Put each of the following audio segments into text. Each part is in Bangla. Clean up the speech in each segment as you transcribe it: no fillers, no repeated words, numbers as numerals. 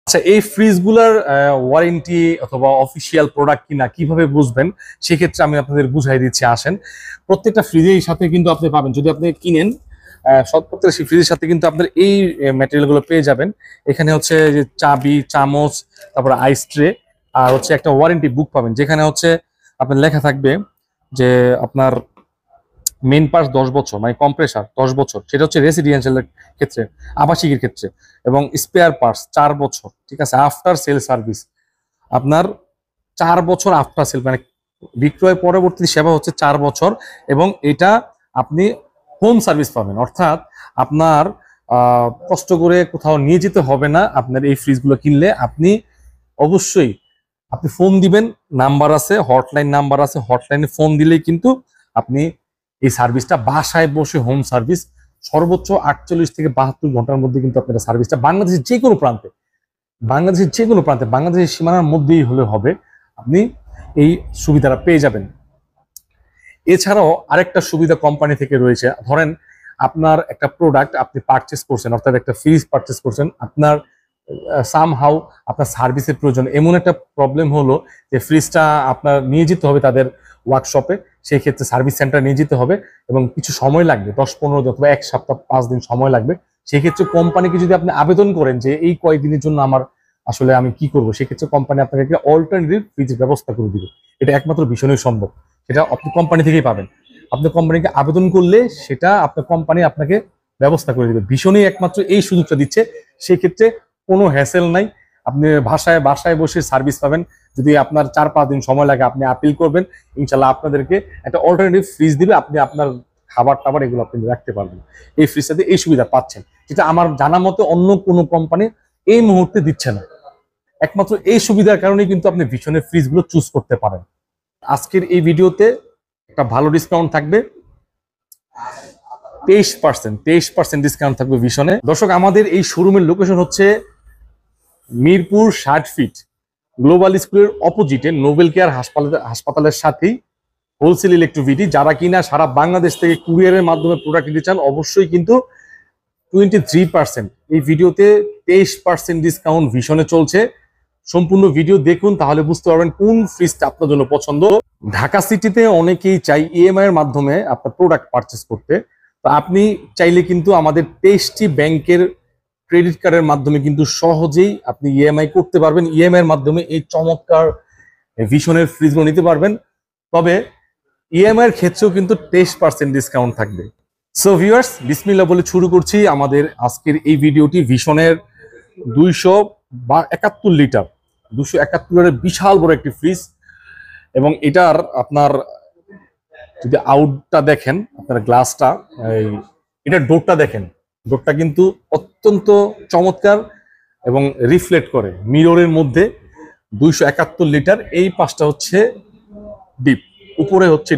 আচ্ছা, এই ফ্রিজগুলোর ওয়ারেন্টি অথবা অফিসিয়াল প্রোডাক্ট কিনা কিভাবে বুঝবেন সেক্ষেত্রে আমি আপনাদের বুঝাই দিচ্ছি। আসেন, প্রত্যেকটা ফ্রিজের সাথে কিন্তু আপনি পাবেন, যদি আপনি কিনেন প্রত্যেকটা ফ্রিজের সাথে কিন্তু আপনার এই ম্যাটেরিয়াল গুলো পেয়ে যাবেন। এখানে হচ্ছে যে চাবি, চামচ, তারপরে আইস ট্রে, আর হচ্ছে একটা ওয়ারেন্টি বুক পাবেন, যেখানে হচ্ছে আপনার লেখা থাকবে যে আপনার মেইন পার্স 10 বছর, মানে কম্প্রেসার 10 বছর, সেটা হচ্ছে রেসিডেন্সিয়ালের ক্ষেত্রে, আবাসিকের ক্ষেত্রে, এবং স্পেয়ার পার্টস 4 বছর। ঠিক আছে, আফটার সেল সার্ভিস আপনার 4 বছর আফটার সেল, মানে বিক্রয় পরবর্তী সেবা হচ্ছে 4 বছর। এবং এটা আপনি হোম সার্ভিস পাবেন, অর্থাৎ আপনার কষ্ট করে কোথাও নিয়ে যেতে হবে না। আপনার এই ফ্রিজগুলো কিনলে আপনি অবশ্যই আপনি ফোন দিবেন, নাম্বার আছে, হটলাইন নাম্বার আছে, হটলাইনে ফোন দিলেই কিন্তু আপনি এই সার্ভিসটা বাসায় বসে হোম সার্ভিস সর্বোচ্চ 48 থেকে 72 ঘন্টার মধ্যে কিন্তু আপনারা সার্ভিসটা বাংলাদেশের যে কোনো প্রান্তে, বাংলাদেশের সীমানার মধ্যেই হলে হবে, আপনি এই সুবিধাটা পেয়ে যাবেন। এছাড়াও আরেকটা সুবিধা কোম্পানি থেকে রয়েছে। ধরেন আপনার একটা প্রোডাক্ট আপনি পারচেস করছেন, অর্থাৎ একটা ফ্রিজ পারচেস করছেন, আপনার সামহাউ আপনার সার্ভিসের প্রয়োজন, এমন একটা প্রবলেম হলো যে ফ্রিজটা আপনার নিয়ে যেতে হবে তাদের ওয়ার্কশপে, সেই ক্ষেত্রে সার্ভিস সেন্টার নিয়ে যেতে হবে এবং কিছু সময় লাগবে, 10-15 দিন অথবা 1 সপ্তাহ 5 দিন সময় লাগবে। সেই ক্ষেত্রে কোম্পানিকে যদি আপনি আবেদন করেন যে এই কয়েকদিনের জন্য আমার আসলে আমি কি করবো, সেক্ষেত্রে কোম্পানি আপনাকে একটা অল্টারনেটিভ ফ্রিজের ব্যবস্থা করে দিবে। এটা একমাত্র ভীষণই সম্ভব, সেটা আপনি কোম্পানি থেকেই পাবেন। আপনি কোম্পানিকে আবেদন করলে সেটা আপনার কোম্পানি আপনাকে ব্যবস্থা করে দিবে। ভীষণই একমাত্র এই সুযোগটা দিচ্ছে, সেই ক্ষেত্রে কোনো হ্যাসেল নাই, আপনি বাসায় বসে সার্ভিস পাবেন। যদি আপনার 4-5 দিন সময় লাগে, আপনি আপিল করবেন, ইনশাল্লাহ আপনাদেরকে একটা অল্টারনেটিভ ফ্রিজ দিবে, আপনি আপনার খাবার টাবার এগুলো আপনি রাখতে পারবেন। এই ফ্রিজটাতে এই সুবিধা পাচ্ছেন, যেটা আমার জানা মতে অন্য কোনো কোম্পানি এই মুহূর্তে দিচ্ছে না। একমাত্র এই সুবিধার কারণে কিন্তু আপনি ভীষণের ফ্রিজগুলো চুজ করতে পারেন। আজকের এই ভিডিওতে একটা ভালো ডিসকাউন্ট থাকবে, 23% ডিসকাউন্ট থাকবে ভীষণে। দর্শক, আমাদের এই শোরুমের লোকেশন হচ্ছে মিরপুর 60 ফিট গ্লোবাল স্কুলের অপোজিটে নোবেল কেয়ার হাসপাতালের সাথেই হোলসেল ইলেকট্রিভিটি। যারা কিনা সারা বাংলাদেশ থেকে কুরিয়ারের মাধ্যমে প্রোডাক্ট নিতে চান, অবশ্যই কিন্তু 23%, এই ভিডিওতে 23% ডিসকাউন্ট ভীষণে চলছে। সম্পূর্ণ ভিডিও দেখুন, তাহলে বুঝতে পারবেন কোন ফ্রিজটা আপনার জন্য পছন্দ। ঢাকা সিটিতে অনেকেই চাই ইএমআই এর মাধ্যমে আপনার প্রোডাক্ট পারচেস করতে, তো আপনি চাইলে কিন্তু আমাদের টেস্টি ব্যাংকের ক্রেডিট কার্ডের মাধ্যমে কিন্তু সহজেই আপনি ইএমআই করতে পারবেন। ইএমআই এর মাধ্যমে এই চমৎকার ভীষণের ফ্রিজগুলো নিতে পারবেন। তবে ইএমআই এর ক্ষেত্রেও কিন্তু 23% ডিসকাউন্ট থাকবে। সো ভিউয়ার্স, বিসমিল্লাহ বলে শুরু করছি আমাদের আজকের এই ভিডিওটি। ভীষণের 271 লিটার, 271 লিটারের বিশাল বড় একটি ফ্রিজ, এবং এটার আপনার যদি আউটটা দেখেন, আপনার গ্লাসটা, এটার ডোরটা দেখেন, ডোরটা কিন্তু অত্যন্ত চমৎকার এবং রিফ্লেক্ট করে মিররের মধ্যে। 271 লিটার, এই পাশটা হচ্ছে ডিপ, উপরে হচ্ছে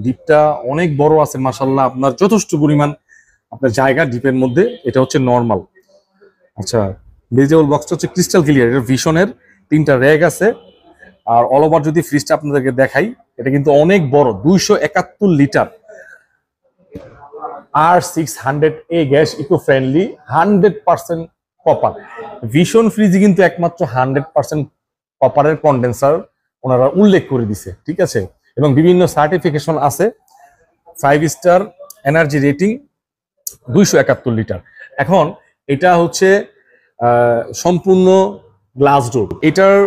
ডিপটা অনেক বড় আছে মাশাআল্লাহ, আপনার যথেষ্ট পরিমাণ আপনার জায়গা ডিপের মধ্যে। এটা হচ্ছে নর্মাল। আচ্ছা, ভেজিটেবল বক্সটা হচ্ছে ক্রিস্টাল ক্লিয়ার, এটা ভীষণের 3টা র্যাক আছে। আর অল ওভার যদি ফ্রিজটা আপনাদেরকে দেখাই, এটা কিন্তু অনেক বড়, 271 litre, R600A gas, eco friendly, 100% copper. ভীষণ ফ্রিজে কিন্তু একমাত্র 100% কপারের কন্ডেন্সার ওনারা উল্লেখ করে দিছে, ঠিক আছে, এবং বিভিন্ন সার্টিফিকেশন আছে, 5 স্টার এনার্জি রেটিং, 271 লিটার। এখন এটা হচ্ছে সম্পূর্ণ গ্লাস ডোর। এটার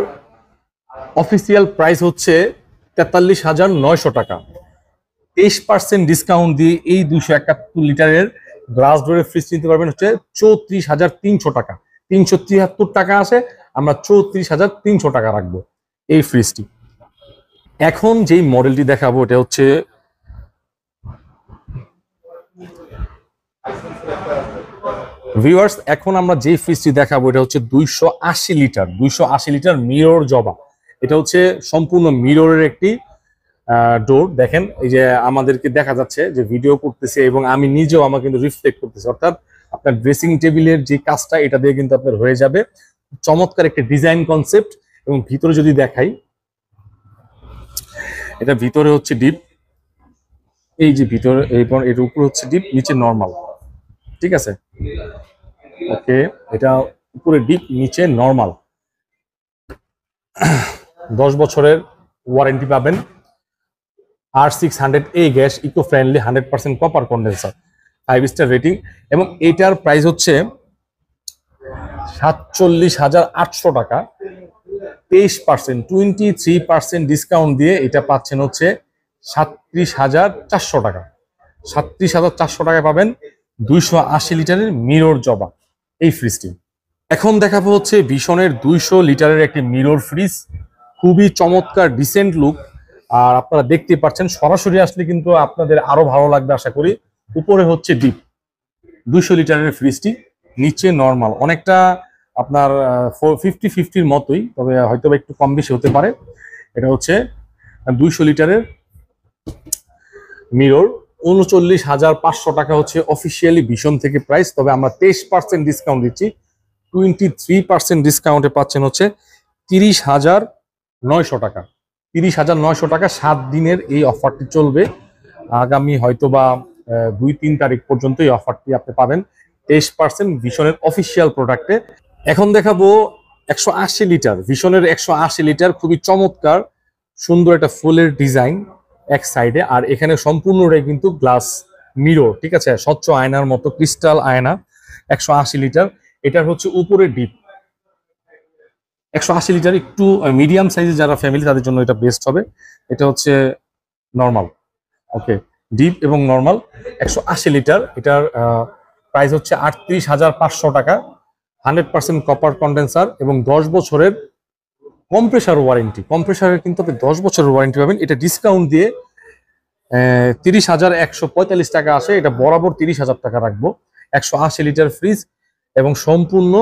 অফিসিয়াল প্রাইস হচ্ছে 43,900 টাকা। 23% ডিসকাউন্ট দিয়ে এই 271 লিটারের গ্লাস ডোরের ফ্রিজ নিতে পারবেন হচ্ছে 34,300 টাকা। 373 টাকা আসে, আমরা 34,300 টাকা রাখবো এই ফ্রিজটি। এখন যেই মডেলটি দেখাবো, এটা হচ্ছে ভিউয়ার্স, এখন আমরা যে ফ্রিজটি দেখাবো এটা হচ্ছে 280 লিটার মিরর জবা। এটা হচ্ছে সম্পূর্ণ মিররের একটি ডোর। দেখেন, এই যে আমাদেরকে দেখা যাচ্ছে যে ভিডিও করতেছে এবং আমি নিজেও আমার কিন্তু রিফ্লেক্ট করতেছি, অর্থাৎ আপনার ড্রেসিং টেবিলের যে কাজটা এটা দিয়ে কিন্তু আপনার হয়ে যাবে। চমৎকার একটা ডিজাইন কনসেপ্ট। এবং ভিতরে যদি দেখাই, এটা ভিতরে হচ্ছে ডিপ, এই যে ভিতরে, এর উপর হচ্ছে ডিপ, নিচে নর্মাল, ঠিক আছে, ওকে, এটা উপরে ডিপ, নিচে নর্মাল। 10 বছরের ওয়ারেন্টি পাবেন। R600A gas, eco friendly, 100% copper condenser, 5 star rating. এবং এটার প্রাইস হচ্ছে 47,800 টাকা। 23% ডিসকাউন্ট দিয়ে এটা পাচ্ছেন হচ্ছে 37,400 টাকা। 37,400 টাকায় পাবেন 280 লিটারের মিরর জবা এই ফ্রিজটি। এখন দেখাবো হচ্ছে ভিশনের 200 লিটারের একটি মিরর ফ্রিজ, খুবই চমৎকার ডিসেন্ট লুক। আর আপনারা দেখতে পাচ্ছেন, সরাসরি আসলে কিন্তু আপনাদের আরো ভালো লাগবে আশা করি। উপরে হচ্ছে ডিপ 200 লিটারের ফ্রিজটি, নিচে নর্মাল, অনেকটা আপনার 50-50-র মতোই, তবে হয়তো একটু কম বেশি হতে পারে। এটা হচ্ছে 200 লিটারের মিরর। 39,500 টাকা হচ্ছে অফিসিয়ালি ভিশন থেকে প্রাইস, তবে আমরা 23% ডিসকাউন্ট দিচ্ছি। 23% ডিসকাউন্টে পাচ্ছেন হচ্ছে 30,900 টাকা। 30,900 টাকা 7 দিনের এই অফারটি চলবে। আগামী হয়তোবা 2-3 তারিখ পর্যন্ত এই অফারটি আপনি পাবেন 23% ভিশনের অফিসিয়াল প্রোডাক্টে। এখন দেখাবো 180 লিটার ভিশনের 180 লিটার, খুবই চমৎকার সুন্দর একটা ফুলের ডিজাইন এক সাইডে, আর এখানে সম্পূর্ণটাই কিন্তু গ্লাস মিরর, ঠিক আছে, স্বচ্ছ আয়নার মতো ক্রিস্টাল আয়না। 180 লিটার, এটার হচ্ছে উপরে ডিপ। 180 লিটার একটু মিডিয়াম সাইজের যারা ফ্যামিলি তাদের জন্য এটা বেস্ট হবে। এটা হচ্ছে নর্মাল, ওকে, ডিপ এবং নর্মাল। 180 লিটার, এটার প্রাইস হচ্ছে 38,500 টাকা। 100% কপার কন্ডেন্সার এবং 10 বছরের কম্প্রেসার ওয়ারেন্টি। কম্প্রেসারের কিন্তু আপনি 10 বছরের ওয়ারেন্টি পাবেন। এটা ডিসকাউন্ট দিয়ে 30,145 টাকা আসে, এটা বরাবর 30,000 টাকা রাখবো। 180 লিটার ফ্রিজ এবং সম্পূর্ণ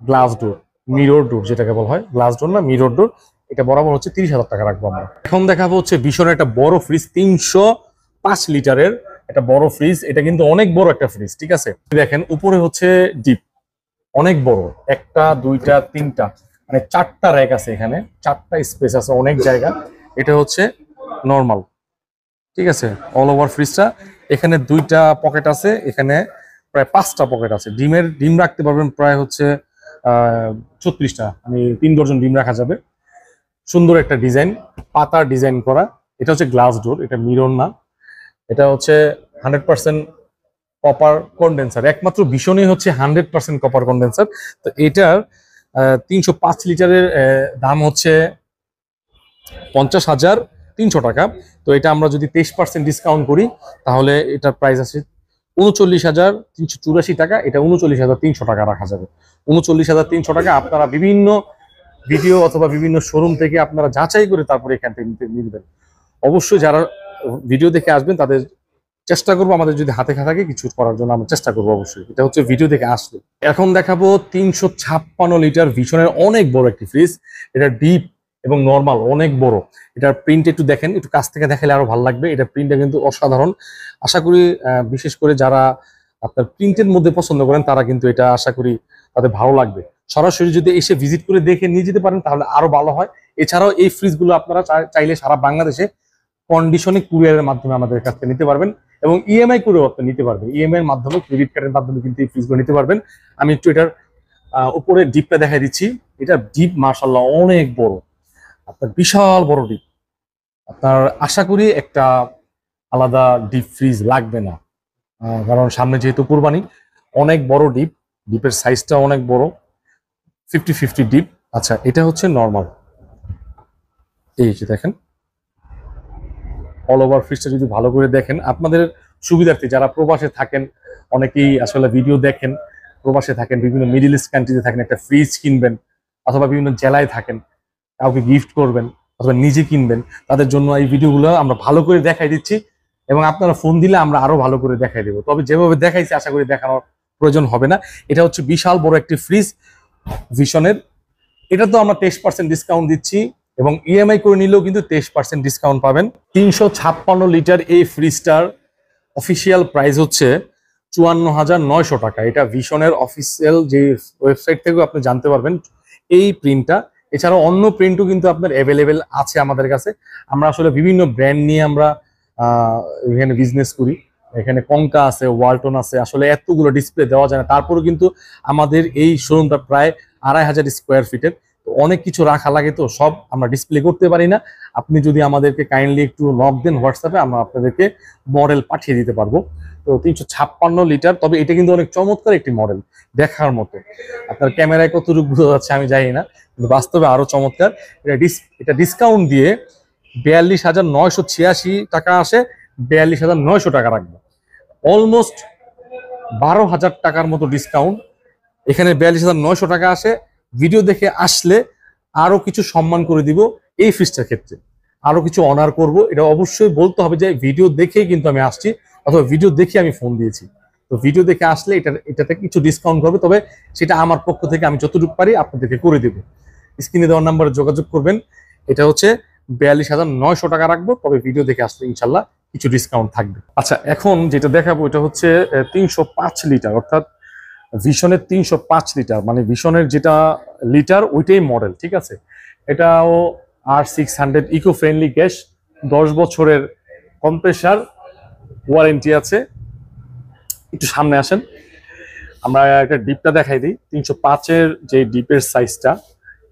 গ্লাস ডোর, মিরর ডোর যেটাকে বলা হয়, গ্লাস ডোর না মিরর ডোর, এটা বরাবর হচ্ছে 30,000 টাকা রাখবো আমরা। এখন দেখাবো হচ্ছে ভীষণ একটা বড় ফ্রিজ, 305 লিটারের একটা বড় ফ্রিজ। এটা কিন্তু অনেক বড় একটা ফ্রিজ, ঠিক আছে। দেখেন উপরে হচ্ছে ডিপ, অনেক বড়, 1টা 2টা 3টা মানে 4টা র্যাক আছে, এখানে 4টা স্পেস আছে, অনেক জায়গা। এটা হচ্ছে নর্মাল, ঠিক আছে, অল ওভার ফ্রিজটা। এখানে 2টা পকেট আছে, এখানে প্রায় 5টা পকেট আছে। ডিম রাখতে পারবেন প্রায় হচ্ছে 36টা, মানে 3 ডজন ডিম রাখা যাবে। সুন্দর একটা ডিজাইন, পাতার ডিজাইন করা। এটা হচ্ছে গ্লাস ডোর, এটা মিরর না। এটা হচ্ছে 100% কপার কন্ডেন্সার, একমাত্র ভীষণই হচ্ছে 100% কপার কন্ডেন্সার। তো এটার 305 লিটারের দাম হচ্ছে 50,300 টাকা। তো এটা আমরা যদি 23% ডিসকাউন্ট করি তাহলে এটার প্রাইস আছে 39,384 টাকা। এটা 39,300 টাকা রাখা যাবে। 39,300 টাকা আপনারা বিভিন্ন ভিডিও অথবা বিভিন্ন শোরুম থেকে আপনারা যাচাই করে তারপরে এখান থেকে নিবেন। অবশ্যই যারা ভিডিও দেখে আসবেন তাদের চেষ্টা করবো, আমাদের যদি হাতে থাকে কিছু করার জন্য আমরা চেষ্টা করবো অবশ্যই। এটা হচ্ছে ভিডিও দেখে আসলে। এখন দেখাবো 356 লিটার ভীষণের অনেক বড় একটি ফ্রিজ। এটা ডিপ এবং নর্মাল, অনেক বড়। এটার প্রিন্ট একটু দেখেন, একটু কাছ থেকে দেখালে আরো ভালো লাগবে। এটা প্রিন্টটা কিন্তু অসাধারণ। আশা করি বিশেষ করে যারা আপনার প্রিন্টের মধ্যে পছন্দ করেন তারা কিন্তু এটা আশা করি তাদের ভালো লাগবে। সরাসরি যদি এসে ভিজিট করে দেখে নিয়ে যেতে পারেন তাহলে আরো ভালো হয়। এছাড়াও এই ফ্রিজগুলো আপনারা চাইলে সারা বাংলাদেশে কন্ডিশনে কুরিয়ারের মাধ্যমে আমাদের কাছ থেকে নিতে পারবেন এবং ইএমআই করেও আপনি নিতে পারবেন। ইএমআই এর মাধ্যমে, ক্রেডিট কার্ডের মাধ্যমে কিন্তু এই ফ্রিজগুলো নিতে পারবেন। আমি একটু এটার উপরে ডিপটা দেখাই দিচ্ছি। এটা ডিপ মাশাআল্লাহ অনেক বড়, আপনার বিশাল বড় ডিপ। আপনার আশা করি একটা আলাদা ডিপ ফ্রিজ লাগবে না, কারণ সামনে যেহেতু কুরবানি। অনেক বড় ডিপ, ডিপের সাইজটা অনেক বড়, 50-50 ডিপ। আচ্ছা, এটা হচ্ছে নর্মাল। এই যে দেখেন অল ওভার ফ্রিজটা যদি ভালো করে দেখেন, আপনাদের সুবিধার্থে যারা প্রবাসে থাকেন, অনেকেই আসলে ভিডিও দেখেন, প্রবাসে থাকেন, বিভিন্ন মিডল ইস্ট কান্ট্রিতে থাকেন, একটা ফ্রিজ কিনবেন অথবা বিভিন্ন জেলায় থাকেন, কাউকে গিফট করবেন অথবা নিজে কিনবেন, তাদের জন্য এই ভিডিওগুলো আমরা ভালো করে দেখাই দিচ্ছি এবং আপনারা ফোন দিলে আমরা আরো ভালো করে দেখাই দেবো। তবে যেভাবে দেখাইছি আশা করি দেখানোর প্রয়োজন হবে না। এটা হচ্ছে বিশাল বড় একটি ফ্রিজ ভিশনের। এটা তো আমরা 23% ডিসকাউন্ট দিচ্ছি এবং ইএমআই করে নিলেও কিন্তু 23% ডিসকাউন্ট পাবেন। 356 লিটার এই ফ্রিজটার অফিসিয়াল প্রাইস হচ্ছে 54,900 টাকা। এটা ভিশনের অফিসিয়াল যে ওয়েবসাইট থেকেও আপনি জানতে পারবেন এই প্রিন্টটা। এছাড়াও অন্য প্রিন্টও কিন্তু আপনার অ্যাভেলেবেল আছে আমাদের কাছে। আমরা আসলে বিভিন্ন ব্র্যান্ড নিয়ে আমরা এখানে বিজনেস করি। এখানে কঙ্কা আছে, ওয়ালটন আছে, আসলে এতগুলো ডিসপ্লে দেওয়া যায় না। তারপরেও কিন্তু আমাদের এই শোরুমটা প্রায় 2,500 স্কোয়ার ফিটের। অনেক কিছু রাখা লাগে, তো সব আমরা ডিসপ্লে করতে পারি না। আপনি যদি আমাদেরকে কাইন্ডলি একটু নক দেন হোয়াটসঅ্যাপে, আমরা আপনাদেরকে মডেল পাঠিয়ে দিতে পারবো। তো 356 লিটার, তবে এটা কিন্তু অনেক চমৎকার একটি মডেল, দেখার মতো। আপনার ক্যামেরায় কতটুকু বোঝা যাচ্ছে আমি জানি না, কিন্তু বাস্তবে আরো চমৎকার। এটা ডিসকাউন্ট দিয়ে 42,986 টাকা আসে, 42,900 টাকা রাখবো। অলমোস্ট 12,000 টাকার মতো ডিসকাউন্ট। এখানে 42,900 টাকা আসে। ভিডিও দেখে আসলে আরো কিছু সম্মান করে দিব এই ফ্রিজটার ক্ষেত্রে, আরো কিছু অনার করব। এটা অবশ্যই বলতে হবে যে ভিডিও দেখেই কিন্তু আমি আসছি, অথবা ভিডিও দেখে আমি ফোন দিয়েছি। তো ভিডিও দেখে আসলে এটাতে কিছু ডিসকাউন্ট হবে, তবে সেটা আমার পক্ষ থেকে আমি যতটুকু পারি আপনাদেরকে করে দেব। স্ক্রিনে দেওয়ার নাম্বারে যোগাযোগ করবেন। এটা হচ্ছে 42,900 টাকা রাখবো, তবে ভিডিও দেখে আসলে ইনশাল্লাহ কিছু ডিসকাউন্ট থাকবে। আচ্ছা, এখন যেটা দেখাবো এটা হচ্ছে 305 লিটার, অর্থাৎ ভিশনের 305 লিটার, মানে ভিশনের যেটা লিটার ওইটাই মডেল, ঠিক আছে। এটাও R600 ইকো ফ্রেন্ডলি গ্যাস, 10 বছরের কম্প্রেসার ওয়ারেন্টি আছে। একটু সামনে আসেন, আমরা একটা ডিপটা দেখাই দিই। 305-এর যে ডিপের সাইজটা,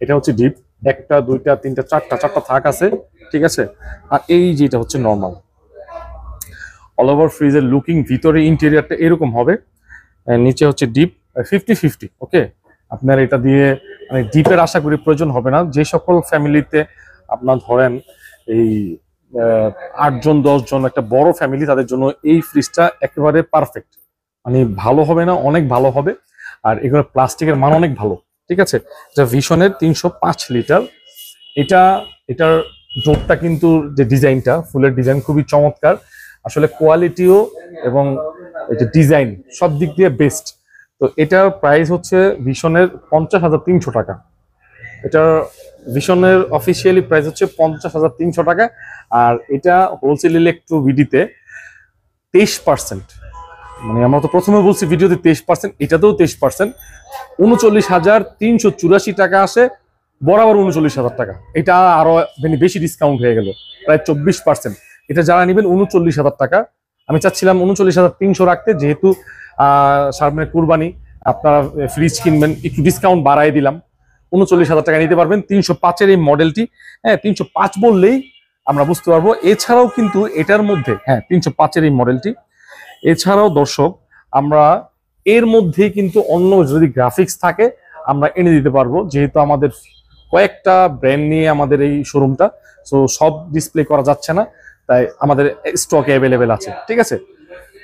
এটা হচ্ছে ডিপ, 1টা 2টা 3টা 4টা থাক আছে, ঠিক আছে। আর এই যেটা হচ্ছে নর্মাল। অল ওভার ফ্রিজের লুকিং, ভিতরে ইন্টেরিয়রটা এরকম হবে। নিচে হচ্ছে ডিপ 50-50, ওকে। আপনার এটা দিয়ে মানে ডিপের আশা করি প্রয়োজন হবে না। যে সকল ফ্যামিলিতে আপনার ধরেন এই 8 জন 10 জন একটা বড় ফ্যামিলি, তাদের জন্য এই ফ্রিজটা একেবারে পারফেক্ট, মানে ভালো হবে না, অনেক ভালো হবে। আর এগুলো প্লাস্টিকের মান অনেক ভালো, ঠিক আছে। এটা ভিশনের 305 লিটার। এটার ডোরটা কিন্তু, যে ডিজাইনটা, ফুলের ডিজাইন খুবই চমৎকার আসলে, কোয়ালিটিও এবং এটা ডিজাইন সব দিক দিয়ে বেস্ট। তো এটার প্রাইস হচ্ছে ভিশনের 50,300 টাকা। এটার ভিশনের অফিসিয়ালি প্রাইস হচ্ছে 50,300 টাকা। আর এটা হোলসেল ইলেকট্রো ভিডিতে 23%, মানে আমরা তো প্রথমে বলছি ভিডিওতে 23%, এটাতেও 23%, 39,384 টাকা আসে, বরাবর 39,000 টাকা। এটা আরো বেশি ডিসকাউন্ট হয়ে গেল, প্রায় 24%। এটা যারা নেবেন 39,000 টাকা। আমি চাচ্ছিলাম 39,300 রাখতে, যেহেতু সামনে কুরবানি, আপনারা ফ্রিজ কিনবেন, একটু ডিসকাউন্ট বাড়াই দিলাম। 39,000 টাকা নিতে পারবেন 305-এর এই মডেলটি। হ্যাঁ, 305 বললেই আমরা বুঝতে পারবো। এছাড়াও কিন্তু এটার মধ্যে, হ্যাঁ 305-এর এই মডেলটি, এছাড়াও দর্শক আমরা এর মধ্যে কিন্তু অন্য যদি গ্রাফিক্স থাকে আমরা এনে দিতে পারবো, যেহেতু আমাদের কয়েকটা ব্র্যান্ড নিয়ে আমাদের এই শোরুমটা, সো সব ডিসপ্লে করা যাচ্ছে না, তাই আমাদের স্টকে অ্যাভেলেবেল আছে, ঠিক আছে।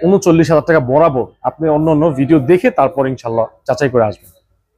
39,000 টাকা বরাবর। আপনি অন্য ভিডিও দেখে তারপর ইনশাল্লাহ যাচাই করে আসবেন।